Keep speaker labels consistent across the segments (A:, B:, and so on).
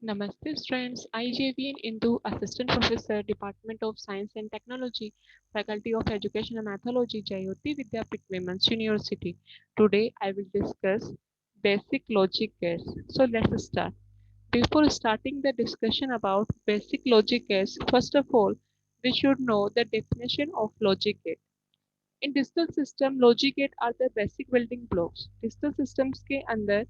A: Namaste students, I JVN Indu, Assistant Professor, Department of Science and Technology, Faculty of Education and Anthology, Jayoti Vidyapeeth Women's University. Today I will discuss basic logic gates. So let's start. Before starting the discussion about basic logic gates, first of all, we should know the definition of logic gate. In digital system, logic gate are the basic building blocks. Digital systems के अंदर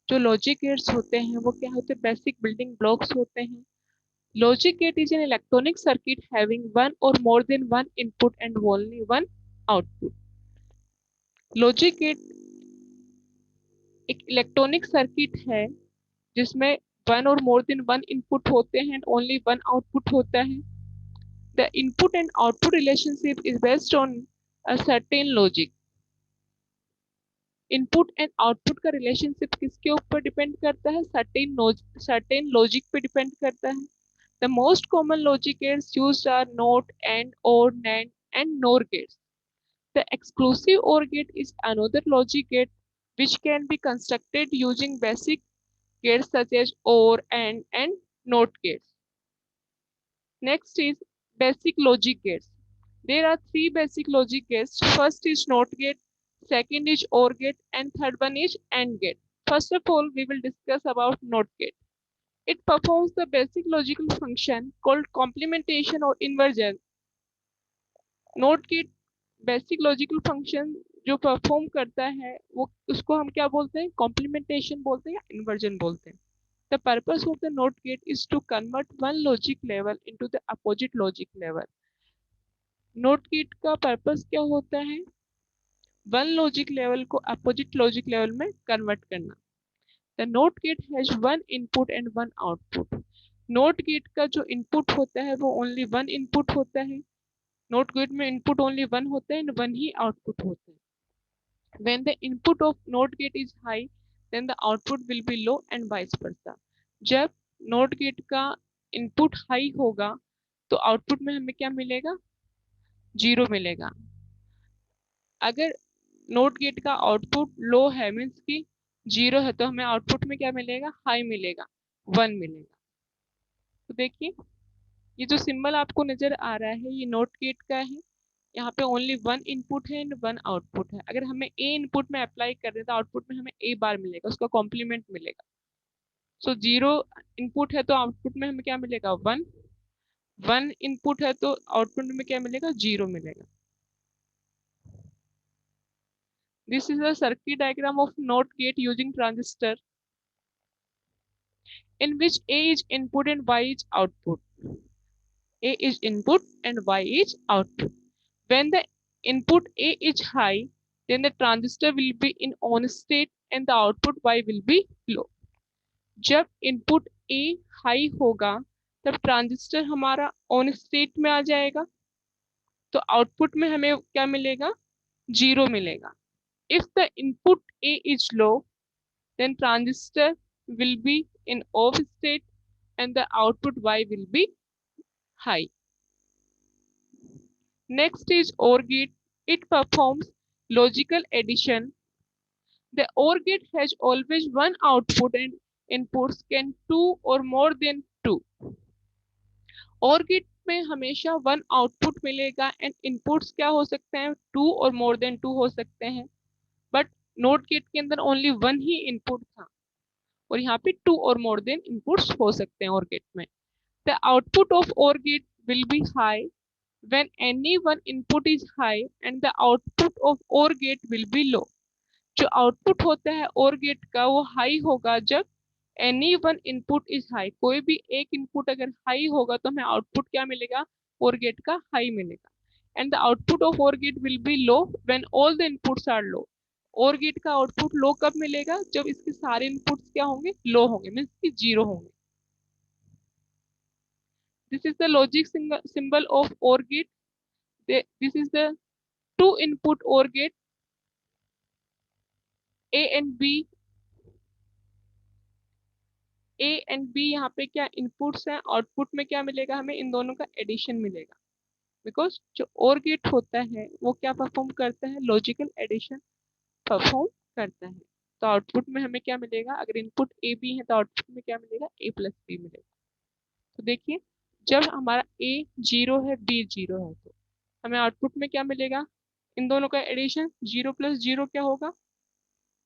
A: जो logic gates होते हैं वो क्या होते हैं basic building blocks होते हैं logic gate is an electronic circuit having one or more than one input and only one output logic gate एक इलेक्ट्रॉनिक सर्किट है जिसमें one or more than one input होते हैं एंड ओनली वन आउटपुट होता है the input and output relationship is based on a certain logic input and output का relationship किसके ऊपर डिपेंड करता है सर्टेन लॉजिक पे डिपेंड करता है the most common logic gates used are not and or nand and nor gates the exclusive or gate is another logic gate which can be constructed using basic gates such as or and not gates. Next is basic logic gates. There are three basic logic gates. First is not gate, second is or gate, and third one is AND gate. First of all, we will discuss about not gate. It performs the basic logical function called complementation or inversion. Not gate basic logical function जो perform करता है वो उसको हम क्या बोलते हैं complementation बोलते हैं या इन्वर्जन बोलते हैं the purpose of the not gate is to convert one logic level into the opposite logic level not gate का पर्पस क्या होता है वन लॉजिक लेवल को अपोजिट लॉजिक लेवल में कन्वर्ट करना the not gate has one input and one output not gate का जो input होता है वो ओनली वन इनपुट होता है नोट गेट में इनपुट ओनली वन होता है एंड वन ही आउटपुट होता है when the input of NOT gate is high then the output will be low and vice versa जब NOT gate का input high होगा तो आउटपुट में हमें क्या मिलेगा जीरो मिलेगा अगर NOT gate का आउटपुट लो है मीन्स की जीरो है तो हमें आउटपुट में क्या मिलेगा हाई मिलेगा वन मिलेगा तो देखिए ये जो सिंबल आपको नजर आ रहा है ये NOT gate का है यहाँ पे ओनली वन इनपुट है एंड वन आउटपुट है अगर हमें ए इनपुट में अप्लाई कर रहे हैं तो आउटपुट में हमें ए बार मिलेगा उसका कॉम्प्लीमेंट मिलेगा सो जीरो इनपुट है तो आउटपुट में हमें क्या मिलेगा वन वन इनपुट है तो आउटपुट में क्या मिलेगा जीरो मिलेगा this is a circuit diagram of not gate using transistor in which A is input and Y is output. A is input and Y is output. When the input A is high, then the transistor will be in on state and the output Y will be low. जब input A high होगा तब transistor हमारा on state में आ जाएगा तो output में हमें क्या मिलेगा जीरो मिलेगा if the input A is low then transistor will be in off state and the output Y will be high. Next is OR gate. It performs logical addition. The OR gate has always one output and inputs can two or more than two. OR gate में हमेशा one output मिलेगा and inputs क्या हो सकते हैं to और more then to हो सकते हैं बट नोट गेट के अंदर ओनली वन ही इनपुट था और यहाँ पे टू और मोर देन इनपुट्स हो सकते हैं OR गेट में the output of OR gate will be high when any one input is high and the output of OR gate will be low. जो आउटपुट होता है OR gate का वो high होगा जब any one input is high कोई भी एक इनपुट अगर हाई होगा तो हमें आउटपुट क्या मिलेगा OR gate का हाई मिलेगा and the output of OR gate will be low when all the inputs are low. OR gate का आउटपुट लो कब मिलेगा जब इसके सारे इनपुट्स क्या होंगे लो होंगे मीन्स की जीरो होंगे this is the logic symbol of OR gate this is the two input OR gate A and B A and B यहाँ पे क्या इनपुट्स हैं आउटपुट में क्या मिलेगा हमें इन दोनों का एडिशन मिलेगा बिकॉज जो OR गेट होता है वो क्या परफॉर्म करता है लॉजिकल एडिशन परफॉर्म करता है तो आउटपुट में हमें क्या मिलेगा, अगर इनपुट ए बी है तो आउटपुट में क्या मिलेगा, ए प्लस बी मिलेगा। तो देखिए जब हमारा ए 0 है बी 0 है तो हमें आउटपुट में क्या मिलेगा, इन दोनों का एडिशन 0 प्लस 0 क्या होगा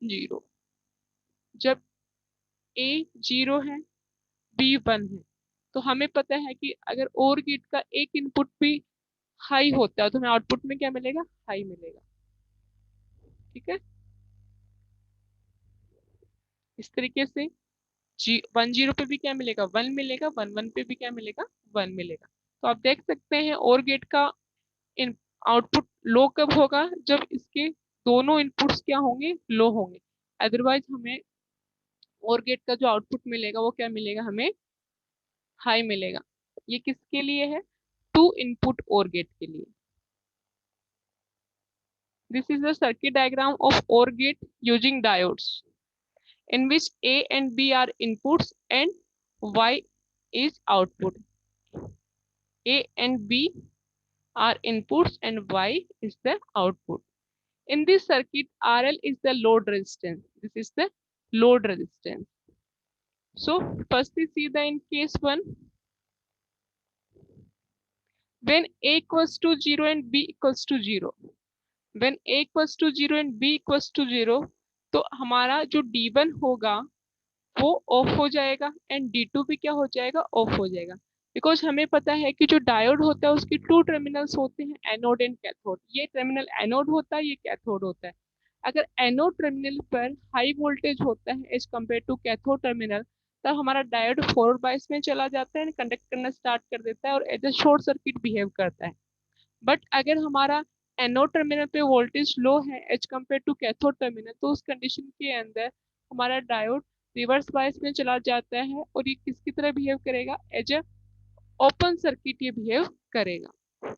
A: 0। जब ए 0 है बी 1 है तो हमें पता है कि अगर और गेट का एक इनपुट भी हाई होता है तो हमें आउटपुट में क्या मिलेगा, हाई मिलेगा। ठीक है, इस तरीके से 10 पे भी क्या मिलेगा 1 मिलेगा, 11 पे भी क्या मिलेगा 1 मिलेगा। तो आप देख सकते हैं और गेट का इन आउटपुट लो कब होगा, जब इसके दोनों इनपुट्स क्या होंगे, लो होंगे। अदरवाइज हमें और गेट का जो आउटपुट मिलेगा वो क्या मिलेगा, हमें हाई मिलेगा। ये किसके लिए है, टू इनपुट और गेट के लिए। This is the circuit diagram of OR gate using diodes in which A and B are inputs and Y is output. A and B are inputs and Y is the output. In this circuit, RL is the load resistance. This is the load resistance. So first we see the in case 1, when A equals to 0 and B equals to 0. When A equals to 0 and B equals to 0, तो हमारा जो D1 होगा वो of हो जाएगा and D2 भी क्या हो जाएगा, ऑफ हो जाएगा। बिकॉज हमें पता है कि जो डायोड होता है उसकी 2 टर्मिनल्स होते हैं, एनोड एंड कैथोड। ये टर्मिनल एनोड होता है, ये कैथोड होता है। अगर एनोड टर्मिनल पर हाई वोल्टेज होता है as compare to cathode terminal, तब हमारा डायोड फॉरवर्ड बायस में चला जाता है, कंडक्ट करना स्टार्ट कर देता है और as a short circuit behave करता है। बट अगर हमारा एनोड टर्मिनल पे वोल्टेज लो है as compare to cathode terminal, तो उस कंडीशन के अंदर हमारा डायोड रिवर्स बायस में चला जाता है और ये किसकी तरह बिहेव करेगा, एज ए ओपन सर्किट ये बिहेव करेगा।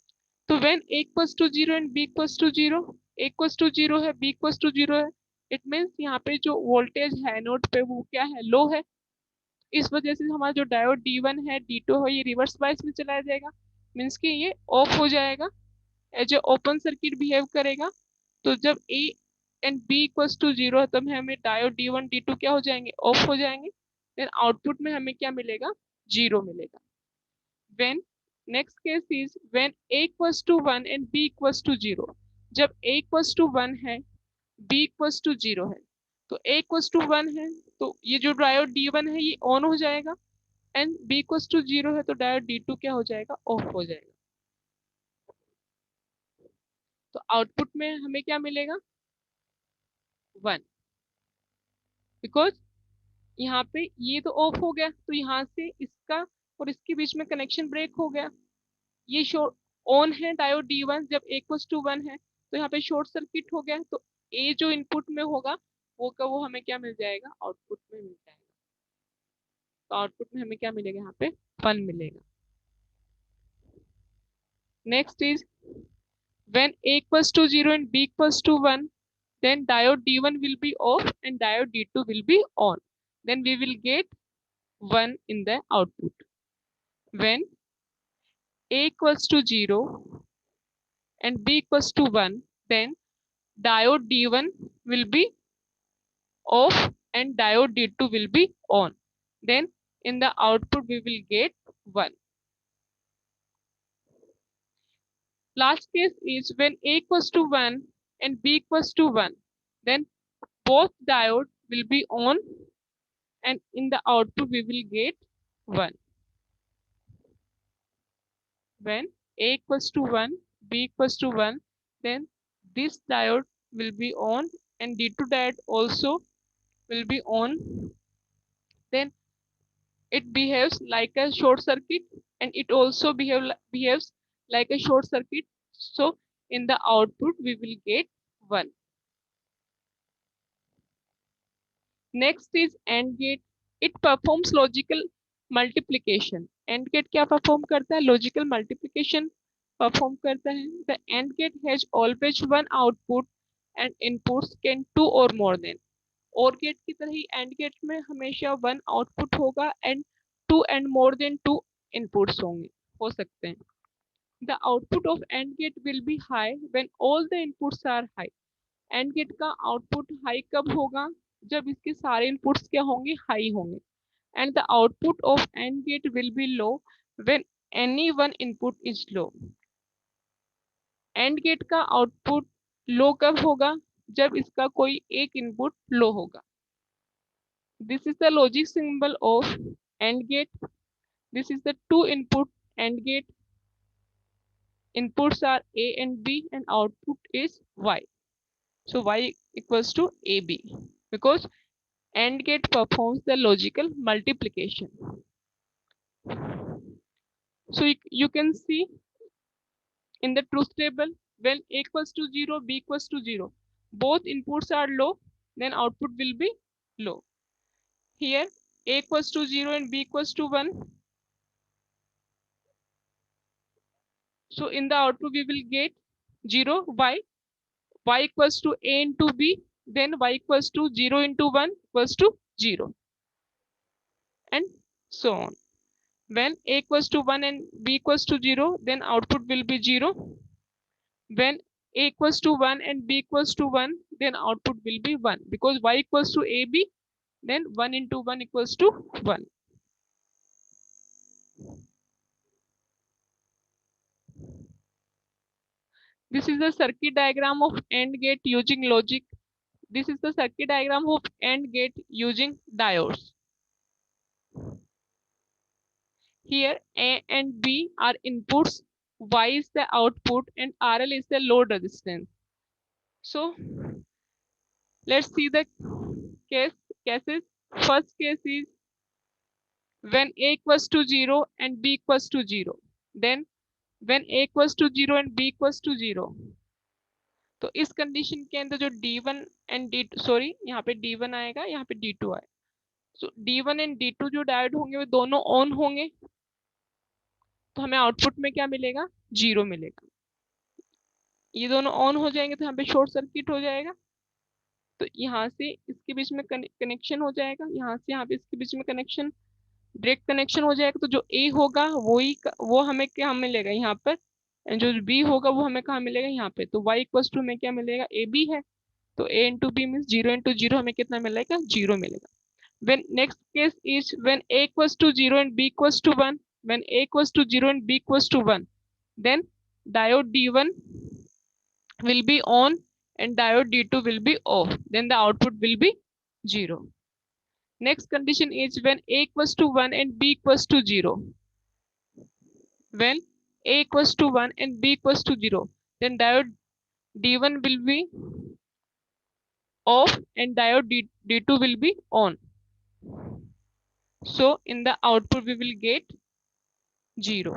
A: तो when a equals to 0 and b equals to 0, a equals to 0 है b इक्वल्स टू 0 है, इट मींस यहाँ पे जो वोल्टेज है नोड पे वो क्या है, लो है। इस वजह से हमारा जो डायोड D1 है D2 है ये रिवर्स बायस में चला जाएगा, मींस कि ये ऑफ हो जाएगा, as a open circuit behave करेगा। तो जब a and b equals to 0 है तब हमें डायोड D1 D2 क्या हो जाएंगे, ऑफ हो जाएंगे। देन आउटपुट में हमें क्या मिलेगा, 0 मिलेगा। when next case is when a equals to 1 and b equals to 0। जब a equals to 1 है b equals to 0 है, तो a equals to 1 है तो ये जो डायोड D1 है ये ऑन हो जाएगा, एंड b equals to 0 है तो डायोड D2 क्या हो जाएगा, ऑफ हो जाएगा। तो आउटपुट में हमें क्या मिलेगा, 1। बिकॉज यहाँ पे ये तो ऑफ हो गया तो यहाँ से इसका और इसके बीच में कनेक्शन ब्रेक हो गया। ये शॉर्ट ऑन है डायोड D1, जब a इक्वल्स टू 1 है तो यहाँ पे शॉर्ट सर्किट हो गया, तो a जो इनपुट में होगा वो का वो हमें क्या मिल जाएगा, आउटपुट में मिल जाएगा। तो आउटपुट में हमें क्या मिलेगा, यहाँ पे 1 मिलेगा। Next is when a equals to 0 and b equals to 1, then diode D1 will be off and diode D2 will be on. Then we will get 1 in the output. When a equals to 0 and b equals to 1, then diode D1 will be off and diode D2 will be on. Then in the output we will get 1. Last case is when a equals to 1 and b equals to 1, then both diode will be on and in the output we will get 1. When a equals to 1, b equals to 1, then this diode will be on and D2 diode also will be on. Then it behaves like a short circuit and it also behaves like a short circuit. So in the output we will get 1. Next is AND gate. It performs logical multiplication. AND gate क्या perform करता है, logical multiplication perform करता है। The AND gate has always one output and inputs can 2 or more than. OR gate की तरह ही AND gate में हमेशा 1 output होगा and 2 and more than 2 inputs होंगे, हो सकते हैं। The output of AND gate will be high when all the inputs are high. AND gate का आउटपुट हाई कब होगा, जब इसके सारे इनपुट्स क्या होंगे, हाई होंगे। And the output of and gate will be low when any one input is low. And gate का आउटपुट लो कब होगा, जब इसका कोई एक इनपुट लो होगा। This is the logic symbol of and gate. This is the two input and gate. Inputs are A and B and output is Y. So Y equals to AB because AND gate performs the logical multiplication. So you can see in the truth table, when A equals to 0, B equals to 0, both inputs are low, then output will be low. Here A equals to 0 and B equals to 1. So in the output we will get 0, y equals to A into B, then y equals to 0 into 1 equals to 0, and so on. When A equals to 1 and B equals to 0, then output will be 0. When A equals to 1 and B equals to 1, then output will be 1 because y equals to AB, then 1 into 1 equals to 1. This is the circuit diagram of AND gate using logic. This is the circuit diagram of AND gate using diodes. Here A and B are inputs, Y is the output, and RL is the load resistance. So let's see the cases. First case is when A equals to 0 and B equals to 0. Then when A equals to 0 and B equals to 0. तो इस condition के अंदर जो D1 and D sorry यहाँ पे D1 आएगा, यहाँ पे D2 आएगा। सो D1 एंड D2 जो डायोड होंगे वो दोनों ऑन होंगे, तो हमें आउटपुट में क्या मिलेगा, 0 मिलेगा। ये दोनों ऑन हो जाएंगे तो यहाँ पे शॉर्ट सर्किट हो जाएगा, तो यहाँ से इसके बीच में कनेक्शन हो जाएगा, यहाँ से यहाँ पे इसके बीच में कनेक्शन, डायरेक्ट कनेक्शन हो जाएगा। तो जो ए होगा वो हमें क्या मिलेगा यहाँ पर, जो बी होगा वो हमें कहाँ मिलेगा, यहाँ पे। तो y इक्वल्स टू में क्या मिलेगा, ए बी है, तो a into B means 0 into 0 हमें कितना मिलेगा, 0 मिलेगा। when next case is when a equals to 0 and b equals to 1, when a equals to 0 and b equals to 1, then diode D1 will be on and diode D2 will be off, then the output will be 0. Next condition is when A equals to 1 and B equals to 0. When A equals to 1 and B equals to 0, then diode D1 will be off and diode D2 will be on. So in the output we will get 0.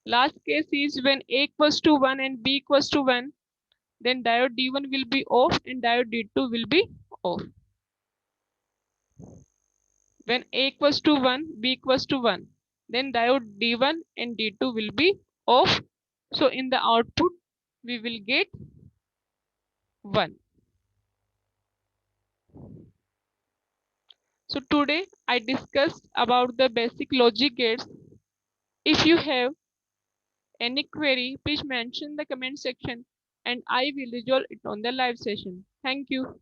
A: Last case is when A equals to 1 and B equals to 1, then diode D1 will be off and diode D2 will be off. When A equals to 1, B equals to 1, then diode D1 and D2 will be off. So in the output, we will get 1. So today I discussed about the basic logic gates. If you have any query, please mention in the comment section and I will resolve it on the live session. Thank you.